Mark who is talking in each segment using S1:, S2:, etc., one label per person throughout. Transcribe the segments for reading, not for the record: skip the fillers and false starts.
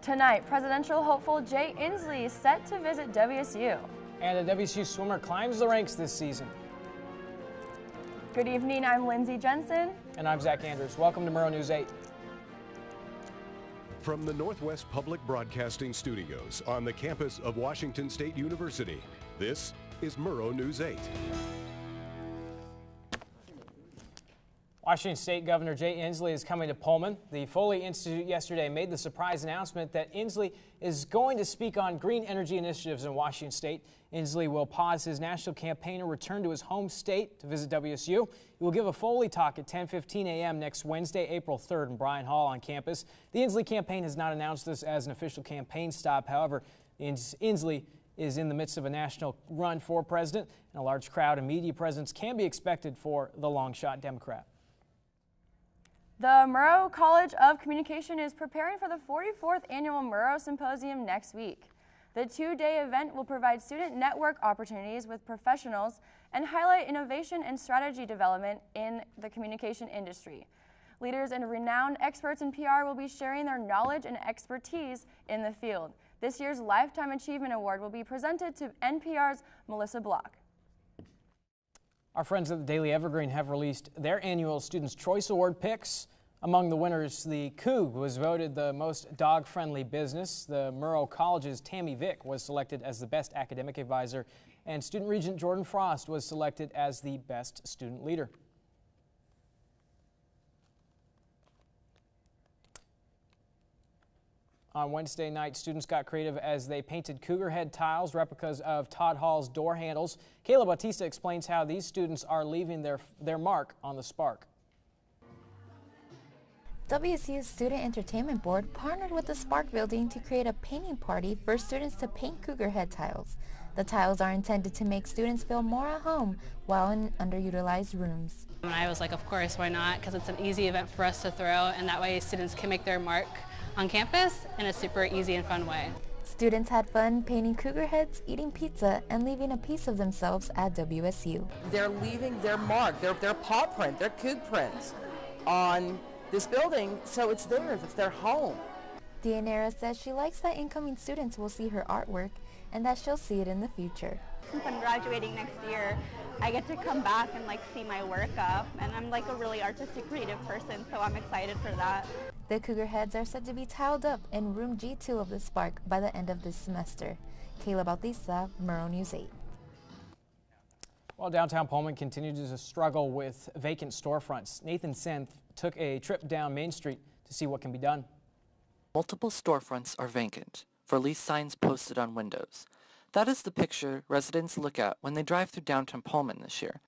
S1: Tonight, presidential hopeful Jay Inslee is set to visit WSU.
S2: And a WSU swimmer climbs the ranks this season.
S1: Good evening, I'm Lindsay Jensen.
S2: And I'm Zach Andrews. Welcome to Murrow News 8.
S3: From the Northwest Public Broadcasting Studios on the campus of Washington State University, this is Murrow News 8.
S2: Washington State Governor Jay Inslee is coming to Pullman. The Foley Institute yesterday made the surprise announcement that Inslee is going to speak on green energy initiatives in Washington State. Inslee will pause his national campaign and return to his home state to visit WSU. He will give a Foley talk at 10:15 a.m. next Wednesday, April 3rd in Bryan Hall on campus. The Inslee campaign has not announced this as an official campaign stop. However, Inslee is in the midst of a national run for president, and a large crowd and media presence can be expected for the long-shot Democrat.
S1: The Murrow College of Communication is preparing for the 44th Annual Murrow Symposium next week. The two-day event will provide student network opportunities with professionals and highlight innovation and strategy development in the communication industry. Leaders and renowned experts in PR will be sharing their knowledge and expertise in the field. This year's Lifetime Achievement Award will be presented to NPR's Melissa Block.
S2: Our friends at the Daily Evergreen have released their annual Students' Choice Award picks. Among the winners, the Coug was voted the most dog-friendly business. The Murrow College's Tammy Vick was selected as the best academic advisor, and student regent Jordan Frost was selected as the best student leader. On Wednesday night, students got creative as they painted cougar head tiles, replicas of Todd Hall's door handles. Kayla Bautista explains how these students are leaving their mark on the Spark.
S4: WSU's Student Entertainment Board partnered with the Spark Building to create a painting party for students to paint cougar head tiles. The tiles are intended to make students feel more at home while in underutilized rooms.
S5: And I was like, of course, why not? Because it's an easy event for us to throw, and that way students can make their mark on campus in a super easy and fun way.
S4: Students had fun painting cougar heads, eating pizza, and leaving a piece of themselves at WSU.
S6: They're leaving their mark, their paw print, their coug prints on this building, so it's theirs, it's their home.
S4: Dianera says she likes that incoming students will see her artwork and that she'll see it in the future.
S7: Since I'm graduating next year, I get to come back and see my work up, and I'm a really artistic, creative person, so I'm excited for that.
S4: The cougar heads are said to be tiled up in room G2 of the Spark by the end of this semester. Kayla Bautista, Murrow News 8.
S2: While downtown Pullman continues to struggle with vacant storefronts, Nathan Senth took a trip down Main Street to see what can be done.
S8: Multiple storefronts are vacant, for lease signs posted on windows. That is the picture residents look at when they drive through downtown Pullman this year.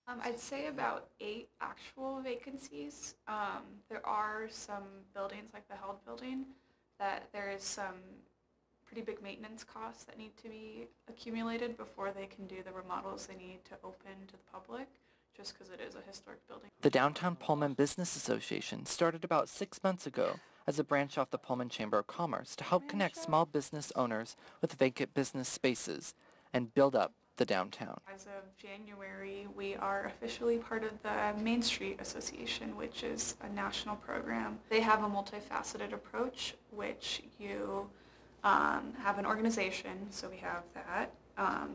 S9: I'd say about 8 actual vacancies. There are some buildings like the Held building that there is some pretty big maintenance costs that need to be accumulated before they can do the remodels they need to open to the public, just because it is a historic building.
S8: The Downtown Pullman Business Association started about 6 months ago as a branch off the Pullman Chamber of Commerce to help connect small business owners with vacant business spaces and build up the downtown.
S9: As of January, we are officially part of the Main Street Association, which is a national program. They have a multifaceted approach, which you have an organization, so we have that.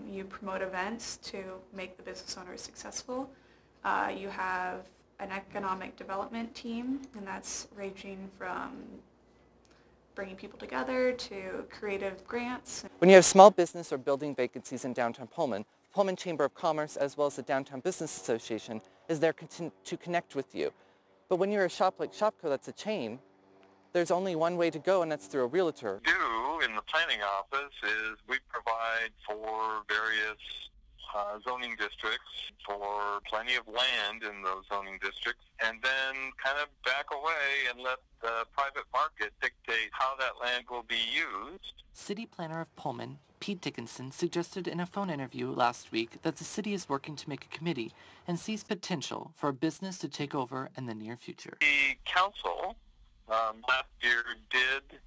S9: You promote events to make the business owners successful. You have an economic development team, and that's ranging from bringing people together to creative grants.
S8: When you have small business or building vacancies in downtown Pullman, the Pullman Chamber of Commerce as well as the Downtown Business Association is there to connect with you. But when you're a shop like Shopko that's a chain, there's only one way to go, and that's through a realtor.
S10: In the planning office is we provide for various zoning districts, for plenty of land in those zoning districts, and then kind of back away and let the private market dictate how that land will be used.
S8: City planner of Pullman, Pete Dickinson, suggested in a phone interview last week that the city is working to make a committee and sees potential for a business to take over in the near future.
S10: The council last year did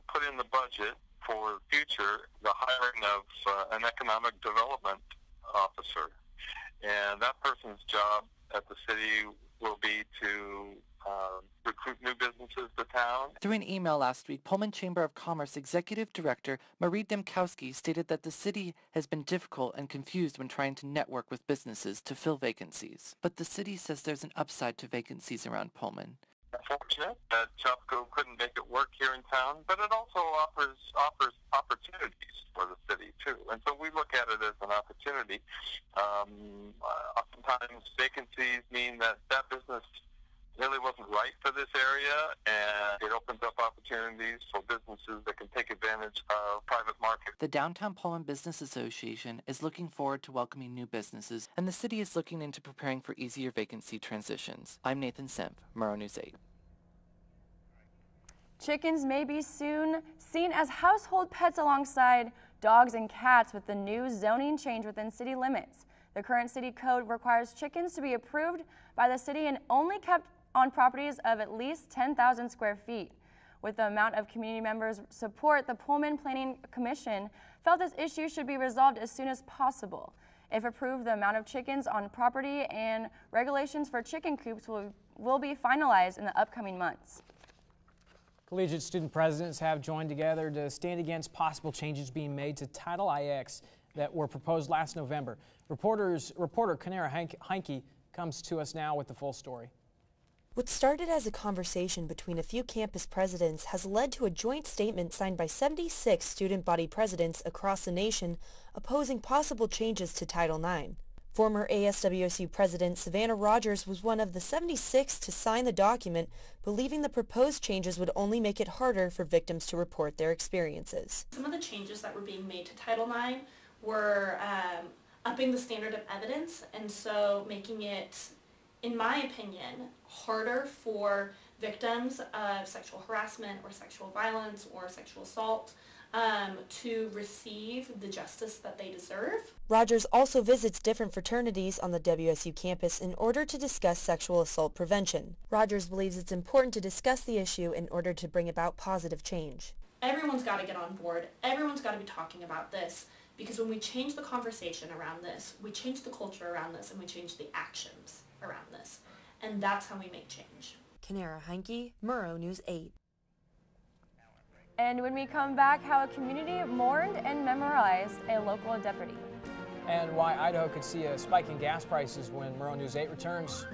S10: put in the budget for the future the hiring of an economic development officer. And that person's job at the city will be to recruit new business businesses to town.
S8: Through an email last week, Pullman Chamber of Commerce Executive Director Marie Demkowski stated that the city has been difficult and confused when trying to network with businesses to fill vacancies. But the city says there's an upside to vacancies around Pullman.
S10: Unfortunate that Shopko couldn't make it work here in town, but it also offers opportunities for the city too. And so we look at it as an opportunity. Oftentimes vacancies mean that business really wasn't right for this area, and it opens up opportunities for businesses that can take advantage of private market.
S8: The Downtown Pullman Business Association is looking forward to welcoming new businesses, and the city is looking into preparing for easier vacancy transitions. I'm Nathan Semp, Murrow News 8.
S1: Chickens may be soon seen as household pets alongside dogs and cats with the new zoning change within city limits. The current city code requires chickens to be approved by the city and only kept on properties of at least 10,000 square feet. With the amount of community members' support, the Pullman Planning Commission felt this issue should be resolved as soon as possible. If approved, the amount of chickens on property and regulations for chicken coops will be finalized in the upcoming months.
S2: Collegiate student presidents have joined together to stand against possible changes being made to Title IX that were proposed last November. Reporter Kanera Heinke comes to us now with the full story.
S11: What started as a conversation between a few campus presidents has led to a joint statement signed by 76 student body presidents across the nation opposing possible changes to Title IX. Former ASWSU President Savannah Rogers was one of the 76 to sign the document, believing the proposed changes would only make it harder for victims to report their experiences.
S12: Some of the changes that were being made to Title IX were upping the standard of evidence, and so making it, in my opinion, harder for victims of sexual harassment or sexual violence or sexual assault to receive the justice that they deserve.
S11: Rogers also visits different fraternities on the WSU campus in order to discuss sexual assault prevention. Rogers believes it's important to discuss the issue in order to bring about positive change.
S12: Everyone's got to get on board. Everyone's got to be talking about this, because when we change the conversation around this, we change the culture around this, and we change the actions around this. And that's how we make change.
S11: Kanera Heinke, Murrow News 8.
S1: And when we come back, how a community mourned and memorialized a local deputy.
S2: And why Idaho could see a spike in gas prices when Murrow News 8 returns.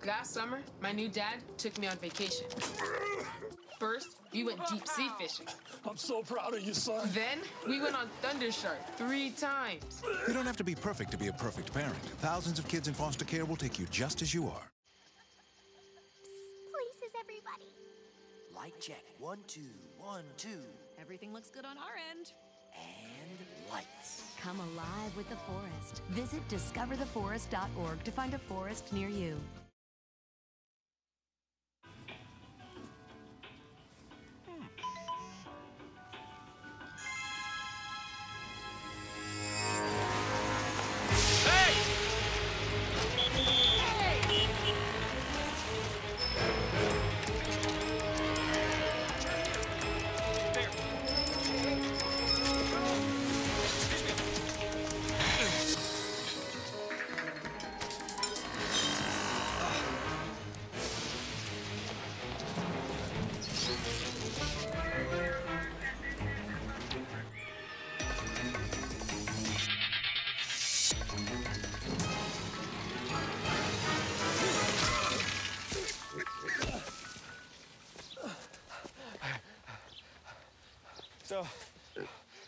S13: Last summer, my new dad took me on vacation. First, we went deep sea fishing.
S14: I'm so proud of you, son.
S13: Then, we went on Thunder Shark 3 times.
S14: You don't have to be perfect to be a perfect parent. Thousands of kids in foster care will take you just as you are.
S15: Places, everybody.
S16: Light check. 1, 2, 1, 2.
S17: Everything looks good on our end.
S16: And lights.
S17: Come alive with the forest. Visit discovertheforest.org to find a forest near you.
S18: So,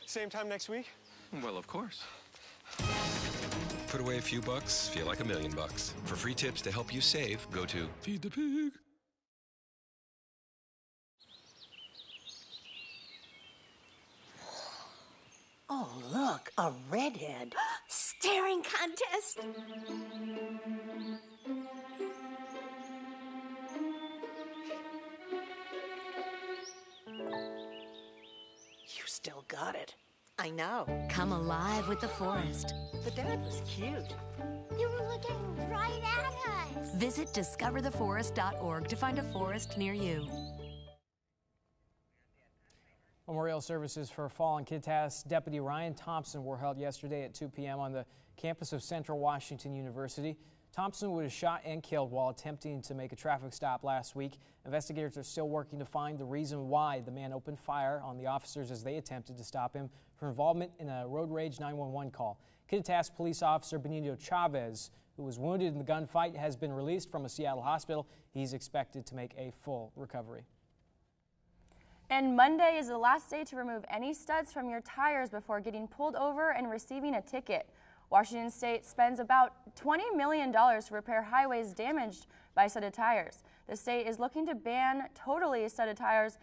S18: same time next week?
S19: Well, of course. Put away a few bucks, feel like $1 million. For free tips to help you save, go to Feed the Pig.
S15: Oh, look, a redhead. Staring contest.
S16: You still got it.
S15: I know.
S17: Come alive with the forest.
S15: The dad was cute. They were looking right at us.
S17: Visit discovertheforest.org to find a forest near you.
S2: Memorial services for fallen Kid Task Deputy Ryan Thompson were held yesterday at 2 p.m. on the campus of Central Washington University. Thompson was shot and killed while attempting to make a traffic stop last week. Investigators are still working to find the reason why the man opened fire on the officers as they attempted to stop him for involvement in a road rage 911 call. Kittitas police officer Benito Chavez, who was wounded in the gunfight, has been released from a Seattle hospital. He's expected to make a full recovery.
S1: And Monday is the last day to remove any studs from your tires before getting pulled over and receiving a ticket. Washington State spends about $20 million to repair highways damaged by studded tires. The state is looking to ban totally studded tires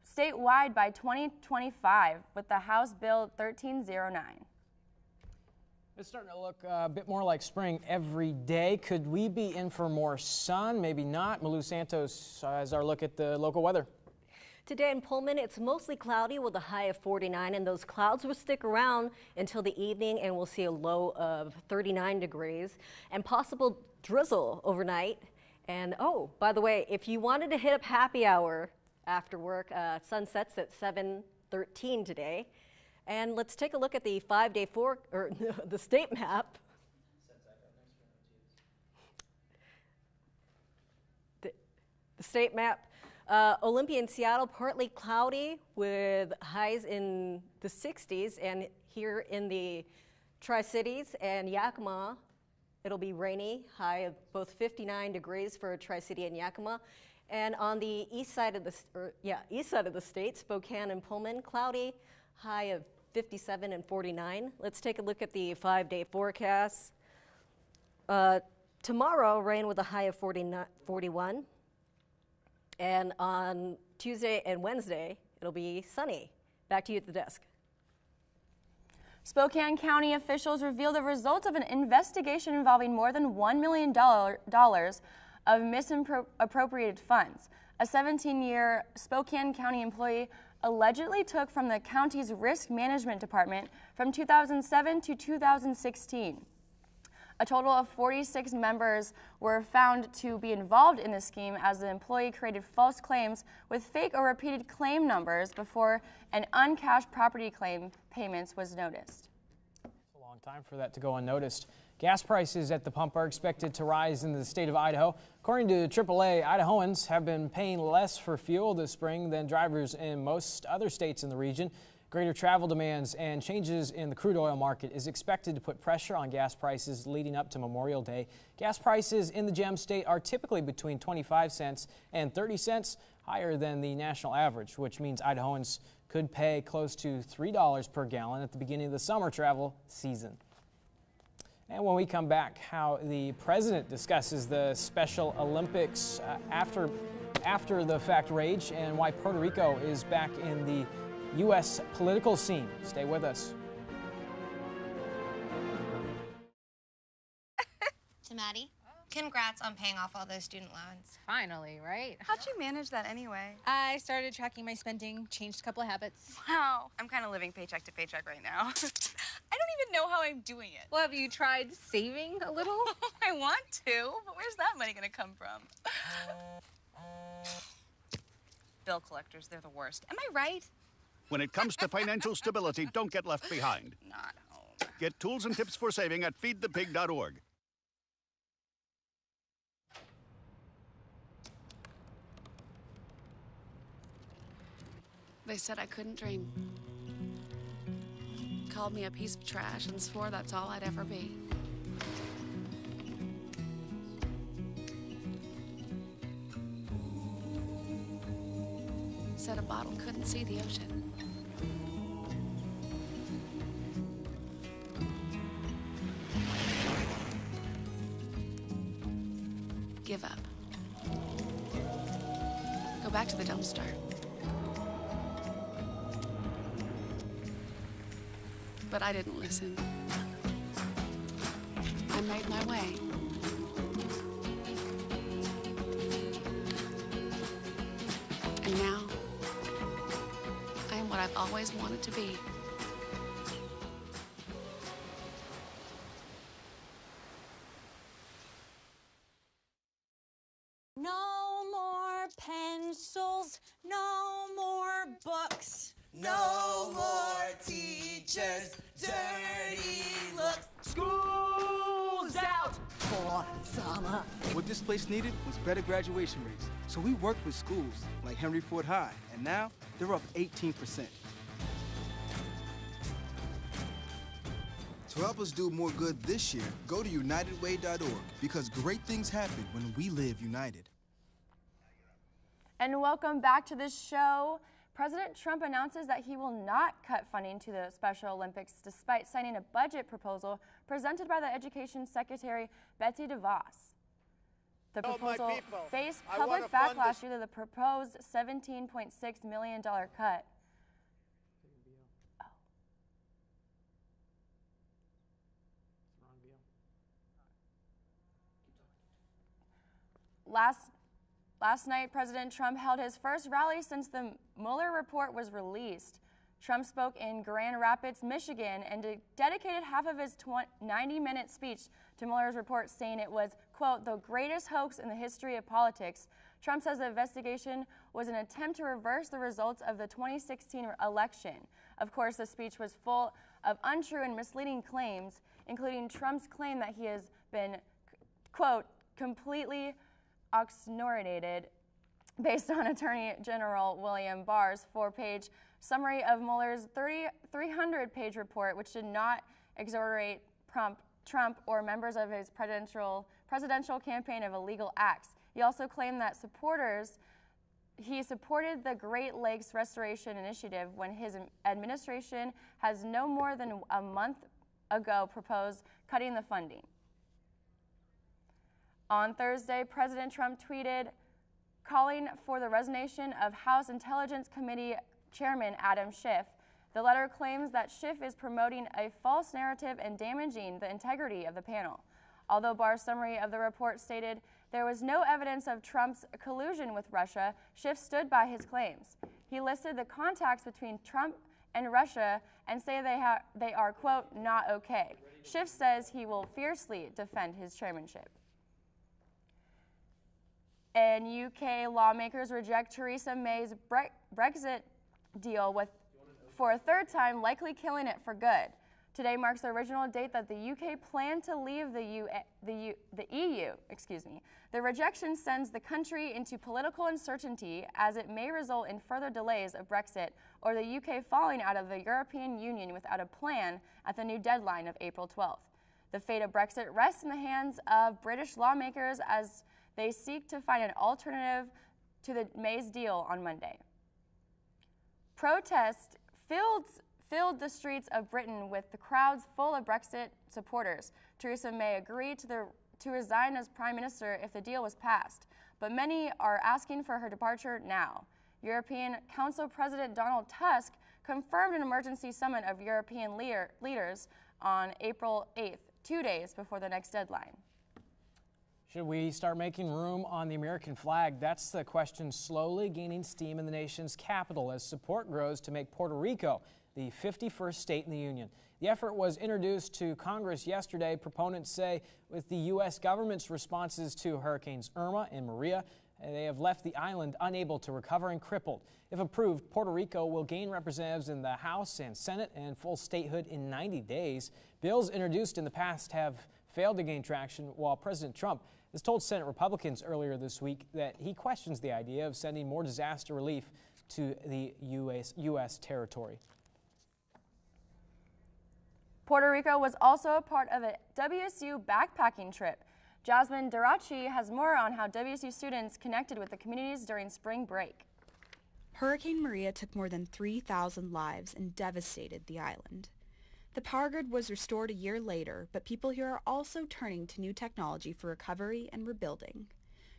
S1: statewide by 2025 with the House Bill 1309.
S2: It's starting to look a bit more like spring every day. Could we be in for more sun? Maybe not. Malou Santos has our look at the local weather.
S20: Today in Pullman, it's mostly cloudy with a high of 49, and those clouds will stick around until the evening, and we'll see a low of 39 degrees and possible drizzle overnight. And oh, by the way, if you wanted to hit up happy hour after work, sun sets at 7:13 today. And let's take a look at the 5-day the state map. The state map. Olympia and Seattle, partly cloudy with highs in the 60s, and here in the Tri-Cities and Yakima, it'll be rainy, high of both 59 degrees for Tri-City and Yakima. And on the east side of the state, Spokane and Pullman, cloudy, high of 57 and 49. Let's take a look at the 5-day forecast. Tomorrow, rain with a high of 41. And on Tuesday and Wednesday, it'll be sunny. Back to you at the desk.
S1: Spokane County officials revealed the results of an investigation involving more than $1 million of misappropriated funds. A 17-year Spokane County employee allegedly took from the county's risk management department from 2007 to 2016. A total of 46 members were found to be involved in the scheme as the employee created false claims with fake or repeated claim numbers before an uncashed property claim payments was noticed.
S2: It's a long time for that to go unnoticed. Gas prices at the pump are expected to rise in the state of Idaho. According to AAA, Idahoans have been paying less for fuel this spring than drivers in most other states in the region. Greater travel demands and changes in the crude oil market is expected to put pressure on gas prices leading up to Memorial Day. Gas prices in the Gem State are typically between 25 cents and 30 cents higher than the national average, which means Idahoans could pay close to $3 per gallon at the beginning of the summer travel season. And when we come back, how the president discusses the Special Olympics after the fact rage and why Puerto Rico is back in the U.S. political scene. Stay with us.
S21: To Maddie, congrats on paying off all those student loans.
S22: Finally, right?
S23: How'd you manage that anyway?
S22: I started tracking my spending, changed a couple of habits.
S23: Wow. I'm kind of living paycheck to paycheck right now. I don't even know how I'm doing it.
S22: Well, have you tried saving a little?
S23: I want to, but where's that money gonna come from? Bill collectors, they're the worst. Am I right?
S24: When it comes to financial stability, don't get left behind.
S23: Not home.
S24: Get tools and tips for saving at feedthepig.org.
S25: They said I couldn't dream. Called me a piece of trash and swore that's all I'd ever be. Said a bottle couldn't see the ocean. Give up. Go back to the dumpster. But I didn't listen. I made my way. And now, I am what I've always wanted to be.
S26: No more pencils, no more books.
S27: No more teachers, dirty looks. School's out!
S26: for summer.
S3: What this place needed was better graduation rates. So we worked with schools like Henry Ford High, and now they're up 18%.
S4: To help us do more good this year, go to unitedway.org, because great things happen when we live united.
S1: And welcome back to the show. President Trump announces that he will not cut funding to the Special Olympics despite signing a budget proposal presented by the Education Secretary Betsy DeVos. The proposal faced public backlash due to the proposed $17.6 million cut. Last night, President Trump held his first rally since the Mueller report was released. Trump spoke in Grand Rapids, Michigan, and dedicated half of his 90-minute speech to Mueller's report, saying it was, quote, the greatest hoax in the history of politics. Trump says the investigation was an attempt to reverse the results of the 2016 election. Of course, the speech was full of untrue and misleading claims, including Trump's claim that he has been, quote, completely exonerated based on Attorney General William Barr's 4-page summary of Mueller's 300-page report, which did not exonerate Trump or members of his presidential campaign of illegal acts. He also claimed that he supported the Great Lakes Restoration Initiative when his administration has no more than a month ago proposed cutting the funding. On Thursday, President Trump tweeted, calling for the resignation of House Intelligence Committee Chairman Adam Schiff. The letter claims that Schiff is promoting a false narrative and damaging the integrity of the panel. Although Barr's summary of the report stated there was no evidence of Trump's collusion with Russia, Schiff stood by his claims. He listed the contacts between Trump and Russia and say they are, quote, not okay. Schiff says he will fiercely defend his chairmanship. And UK lawmakers reject Theresa May's Brexit deal for a third time, likely killing it for good. Today marks the original date that the UK planned to leave the EU. The rejection sends the country into political uncertainty as it may result in further delays of Brexit or the UK falling out of the European Union without a plan at the new deadline of April 12th. The fate of Brexit rests in the hands of British lawmakers as they seek to find an alternative to the May's deal on Monday. Protests filled the streets of Britain with the crowds full of Brexit supporters. Theresa May agreed to resign as Prime Minister if the deal was passed, but many are asking for her departure now. European Council President Donald Tusk confirmed an emergency summit of European leaders on April 8th, 2 days before the next deadline.
S2: Should we start making room on the American flag? That's the question slowly gaining steam in the nation's capital as support grows to make Puerto Rico the 51st state in the union. The effort was introduced to Congress yesterday. Proponents say with the U.S. government's responses to Hurricanes Irma and Maria, they have left the island unable to recover and crippled. If approved, Puerto Rico will gain representatives in the House and Senate and full statehood in 90 days. Bills introduced in the past have failed to gain traction, while President Trump has told Senate Republicans earlier this week that he questions the idea of sending more disaster relief to the U.S. territory.
S1: Puerto Rico was also a part of a WSU backpacking trip. Jasmine Darachi has more on how WSU students connected with the communities during spring break.
S5: Hurricane Maria took more than 3,000 lives and devastated the island. The power grid was restored a year later, but people here are also turning to new technology for recovery and rebuilding.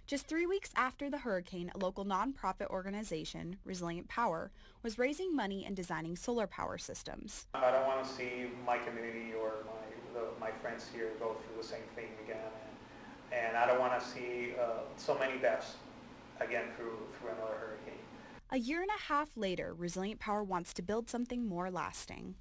S5: Just 3 weeks after the hurricane, a local nonprofit organization, Resilient Power, was raising money and designing solar power systems.
S6: I don't want to see my community or my friends here go through the same thing again, and I don't want to see so many deaths again through another hurricane.
S5: A year and a half later, Resilient Power wants to build something more lasting.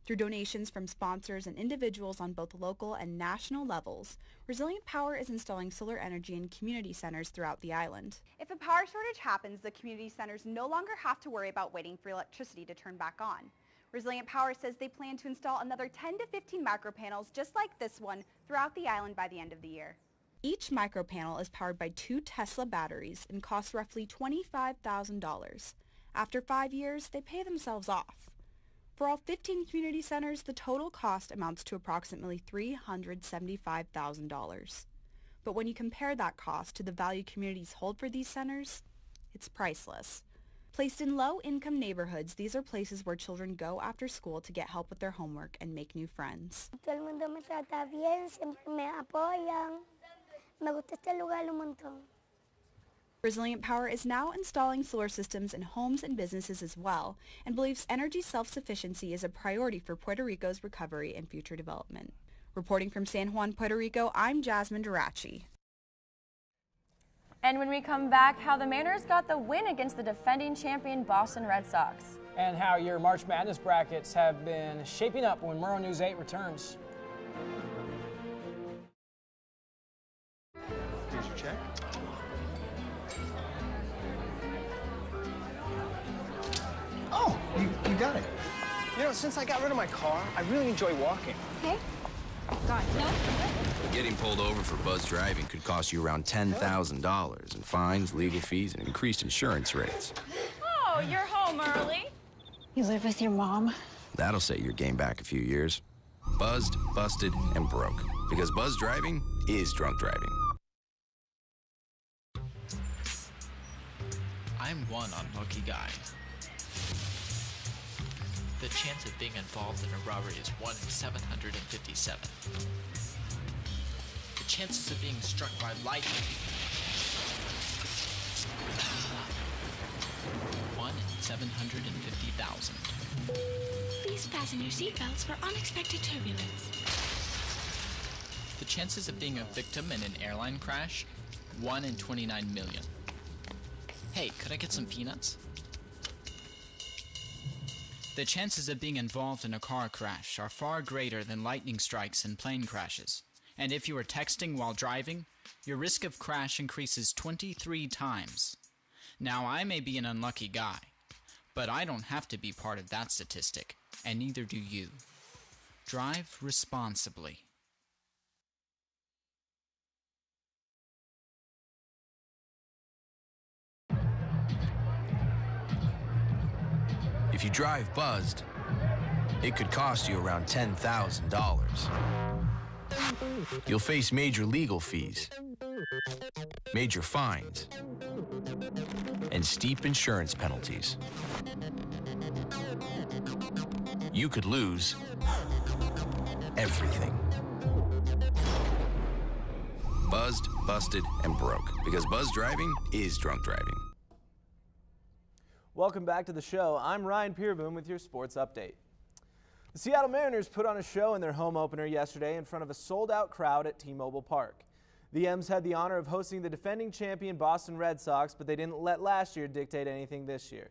S5: Through donations from sponsors and individuals on both local and national levels, Resilient Power is installing solar energy in community centers throughout the island.
S7: If a power shortage happens, the community centers no longer have to worry about waiting for electricity to turn back on.
S5: Resilient Power says they plan to install another 10 to 15 micropanels just like this one throughout the island by the end of the year. Each micropanel is powered by 2 Tesla batteries and costs roughly $25,000. After 5 years, they pay themselves off. For all 15 community centers, the total cost amounts to approximately $375,000. But when you compare that cost to the value communities hold for these centers, it's priceless. Placed in low-income neighborhoods, these are places where children go after school to get help with their homework and make new friends.
S15: Todo el mundo me trata bien, siempre me apoyan. Me gusta este lugar un montón.
S5: Resilient Power is now installing solar systems in homes and businesses as well, and believes energy self-sufficiency is a priority for Puerto Rico's recovery and future development. Reporting from San Juan, Puerto Rico, I'm Jasmine Durachi.
S1: And when we come back, how the Mariners got the win against the defending champion Boston Red Sox.
S2: And how your March Madness brackets have been shaping up when Murrow News 8 returns.
S18: Here's your check. Oh, you got it. You know, since I got rid of my car, I really enjoy walking.
S7: Okay. God, no.
S8: Getting pulled over for buzz driving could cost you around $10,000 in fines, legal fees, and increased insurance rates.
S7: Oh, you're home early. You live with your mom?
S8: That'll set your game back a few years. Buzzed, busted, and broke. Because buzz driving is drunk driving.
S9: I'm one unlucky guy. The chance of being involved in a robbery is 1 in 757. The chances of being struck by lightning. 1 in 750,000.
S10: Please fasten your seatbelts for unexpected turbulence.
S9: The chances of being a victim in an airline crash, 1 in 29 million. Hey, could I get some peanuts? The chances of being involved in a car crash are far greater than lightning strikes and plane crashes. And if you are texting while driving, your risk of crash increases 23 times. Now, I may be an unlucky guy, but I don't have to be part of that statistic, and neither do you. Drive responsibly.
S8: If you drive buzzed, it could cost you around $10,000. You'll face major legal fees, major fines, and steep insurance penalties. You could lose everything. Buzzed, busted, and broke. Because buzz driving is drunk driving.
S11: Welcome back to the show. I'm Ryan Peerboom with your sports update. The Seattle Mariners put on a show in their home opener yesterday in front of a sold-out crowd at T-Mobile Park. The M's had the honor of hosting the defending champion Boston Red Sox, but they didn't let last year dictate anything this year.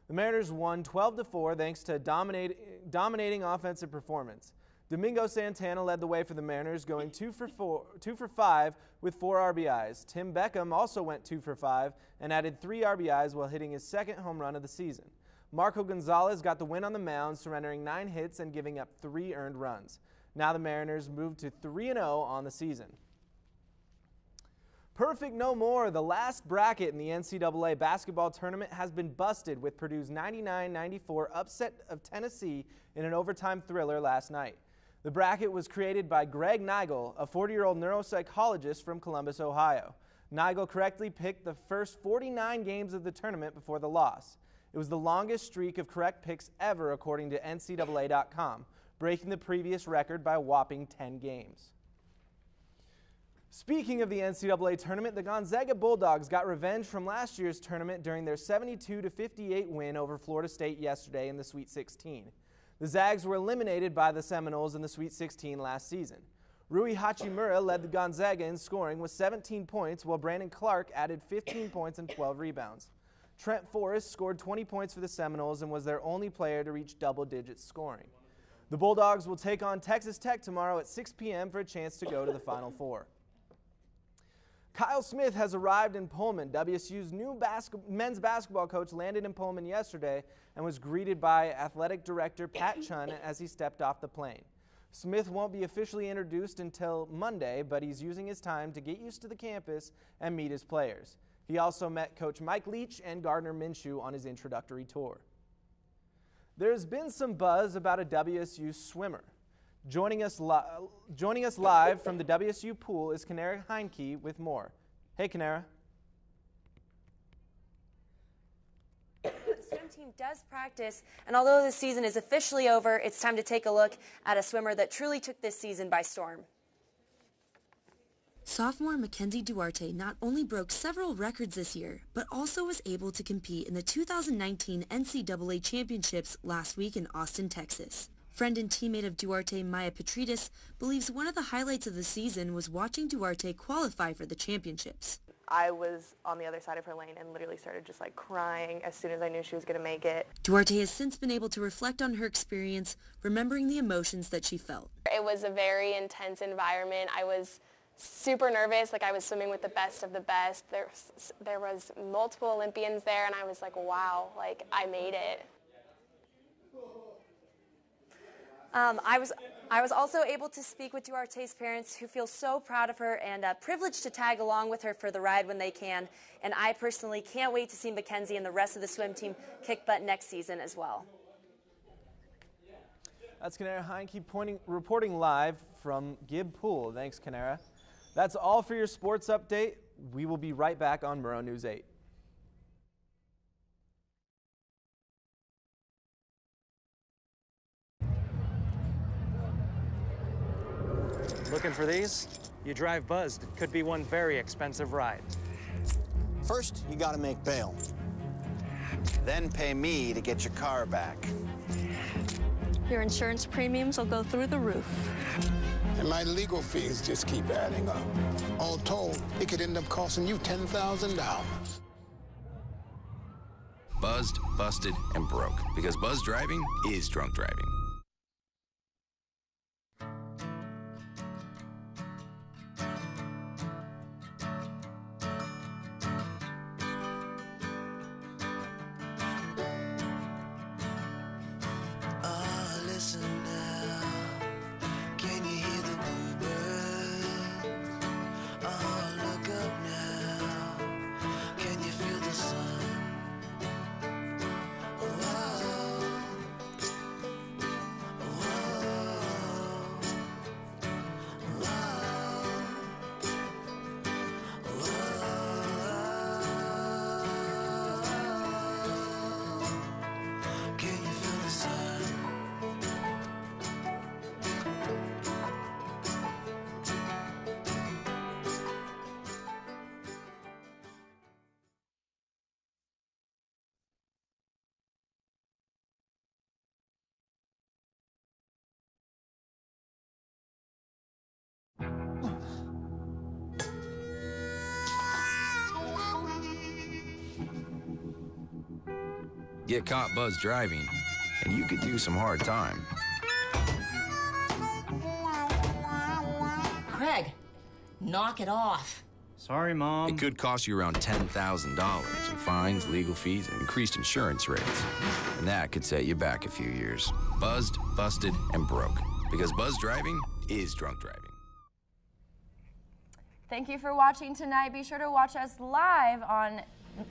S11: The Mariners won 12-4 thanks to dominating offensive performance. Domingo Santana led the way for the Mariners, going 2 for 5 with 4 RBIs. Tim Beckham also went 2 for 5 and added 3 RBIs while hitting his second home run of the season. Marco Gonzalez got the win on the mound, surrendering 9 hits and giving up 3 earned runs. Now the Mariners moved to 3-0 on the season. Perfect no more. The last bracket in the NCAA basketball tournament has been busted with Purdue's 99-94 upset of Tennessee in an overtime thriller last night. The bracket was created by Greg Nigel, a 40-year-old neuropsychologist from Columbus, Ohio. Nigel correctly picked the first 49 games of the tournament before the loss. It was the longest streak of correct picks ever, according to NCAA.com, breaking the previous record by a whopping 10 games. Speaking of the NCAA tournament, the Gonzaga Bulldogs got revenge from last year's tournament during their 72-58 win over Florida State yesterday in the Sweet 16. The Zags were eliminated by the Seminoles in the Sweet 16 last season. Rui Hachimura led the Gonzaga in scoring with 17 points, while Brandon Clark added 15 points and 12 rebounds. Trent Forrest scored 20 points for the Seminoles and was their only player to reach double-digit scoring. The Bulldogs will take on Texas Tech tomorrow at 6 p.m. for a chance to go to the Final Four. Kyle Smith has arrived in Pullman. WSU's new men's basketball coach landed in Pullman yesterday and was greeted by athletic director Pat Chun as he stepped off the plane. Smith won't be officially introduced until Monday, but he's using his time to get used to the campus and meet his players. He also met Coach Mike Leach and Gardner Minshew on his introductory tour. There's been some buzz about a WSU swimmer. Joining us live from the WSU pool is Kanara Heinke with more. Hey, Kanara.
S12: The swim team does practice, and although the season is officially over, it's time to take a look at a swimmer that truly took this season by storm.
S13: Sophomore Mackenzie Duarte not only broke several records this year, but also was able to compete in the 2019 NCAA Championships last week in Austin, Texas. Friend and teammate of Duarte, Maya Petrides, believes one of the highlights of the season was watching Duarte qualify for the championships.
S14: I was on the other side of her lane and literally started just like crying as soon as I knew she was going to make it.
S13: Duarte has since been able to reflect on her experience, remembering the emotions that she felt.
S14: It was a very intense environment. I was super nervous, like I was swimming with the best of the best. There was multiple Olympians there, and I was like, wow, like I made it.
S12: I was also able to speak with Duarte's parents, who feel so proud of her and privileged to tag along with her for the ride when they can. And I personally can't wait to see Mackenzie and the rest of the swim team kick butt next season as well.
S11: That's Kanara Heinke reporting live from Gibb Pool. Thanks, Kanara. That's all for your sports update. We will be right back on Murrow News 8.
S16: Looking for these? You drive buzzed. It could be one very expensive ride.
S18: First, you gotta make bail. Then pay me to get your car back.
S17: Your insurance premiums will go through the roof.
S19: And my legal fees just keep adding up. All told, it could end up costing you $10,000.
S8: Buzzed, busted, and broke. Because buzz driving is drunk driving. Get caught buzz driving, and you could do some hard time.
S20: Craig, knock it off.
S8: Sorry, Mom. It could cost you around $10,000 in fines, legal fees, and increased insurance rates. And that could set you back a few years. Buzzed, busted, and broke. Because buzz driving is drunk driving.
S1: Thank you for watching tonight. Be sure to watch us live on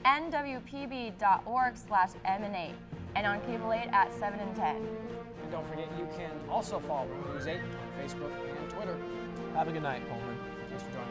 S1: nwpb.org/M&8 and on Cable 8 at 7 and 10.
S2: And don't forget, you can also follow Murrow News 8 on Facebook and Twitter.
S11: Have a good night, Coleman.
S2: Thanks for joining us.